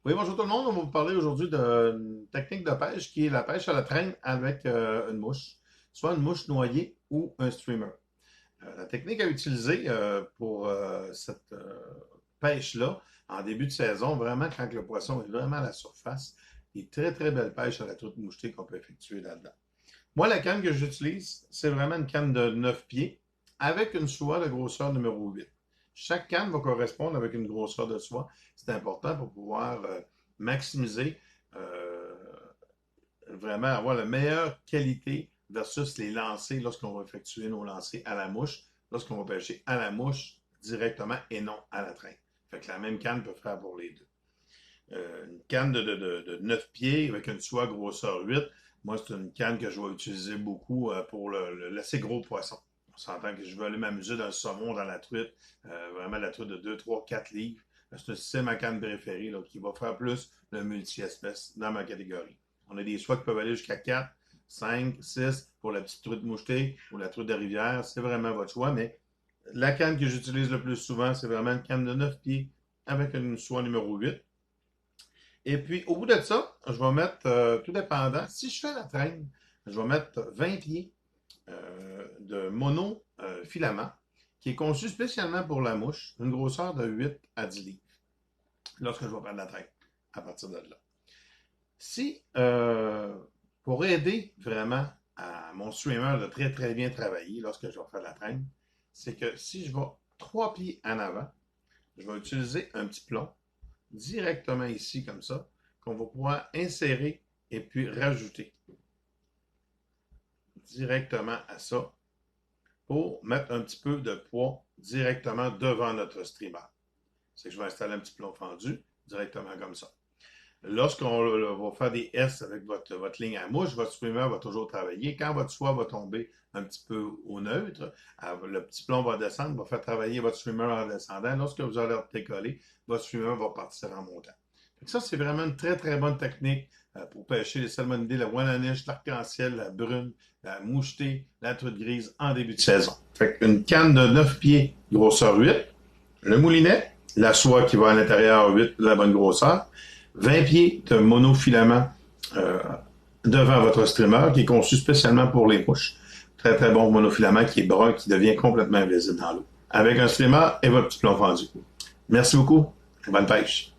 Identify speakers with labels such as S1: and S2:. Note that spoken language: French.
S1: Oui, bonjour tout le monde. On va vous parler aujourd'hui d'une technique de pêche qui est la pêche à la traîne avec une mouche, soit une mouche noyée ou un streamer. La technique à utiliser pour cette pêche-là, en début de saison, vraiment quand le poisson est vraiment à la surface, il y a très très belle pêche à la truite mouchetée qu'on peut effectuer là-dedans. Moi, la canne que j'utilise, c'est vraiment une canne de 9 pieds avec une soie de grosseur numéro 8. Chaque canne va correspondre avec une grosseur de soie. C'est important pour pouvoir maximiser, euh, vraiment avoir la meilleure qualité versus les lancers lorsqu'on va effectuer nos lancers à la mouche, lorsqu'on va pêcher à la mouche directement et non à la traîne. Fait que la même canne peut faire pour les deux. Une canne de 9 pieds avec une soie grosseur 8. Moi, c'est une canne que je vais utiliser beaucoup pour l'assez gros poisson. On s'entend que je veux aller m'amuser dans le saumon, dans la truite, vraiment la truite de 2, 3, 4 livres. C'est ma canne préférée là, qui va faire plus le multi-espèce dans ma catégorie. On a des soies qui peuvent aller jusqu'à 4, 5, 6 pour la petite truite mouchetée ou la truite de rivière. C'est vraiment votre choix, mais la canne que j'utilise le plus souvent, c'est vraiment une canne de 9 pieds avec une soie numéro 8. Et puis, au bout de ça, je vais mettre, tout dépendant, si je fais la traîne, je vais mettre 20 pieds de mono filament qui est conçu spécialement pour la mouche, une grosseur de 8 à 10 livres, lorsque je vais prendre la traîne, à partir de là. Si, pour aider vraiment à mon streamer de très très bien travailler lorsque je vais faire la traîne, c'est que si je vais 3 pieds en avant, je vais utiliser un petit plomb directement ici, comme ça, qu'on va pouvoir insérer et puis rajouter directement à ça pour mettre un petit peu de poids directement devant notre streamer. C'est que je vais installer un petit plomb fendu directement comme ça. Lorsqu'on va faire des S avec votre ligne à mouche, votre streamer va toujours travailler. Quand votre soie va tomber un petit peu au neutre, le petit plomb va descendre, va faire travailler votre streamer en descendant. Lorsque vous allez décoller, votre streamer va partir en montant. Ça, c'est vraiment une très, très bonne technique pour pêcher les salmonidés, la walloniche, l'arc-en-ciel, la brune, la mouchetée, la truite grise en début de saison. Fait une canne de 9 pieds, grosseur 8, le moulinet, la soie qui va à l'intérieur 8 de la bonne grosseur, 20 pieds de monofilament euh, devant votre streamer qui est conçu spécialement pour les mouches. Très très bon monofilament qui est brun, qui devient complètement invisible dans l'eau. Avec un streamer et votre petit plomb fendu. Merci beaucoup. Bonne pêche.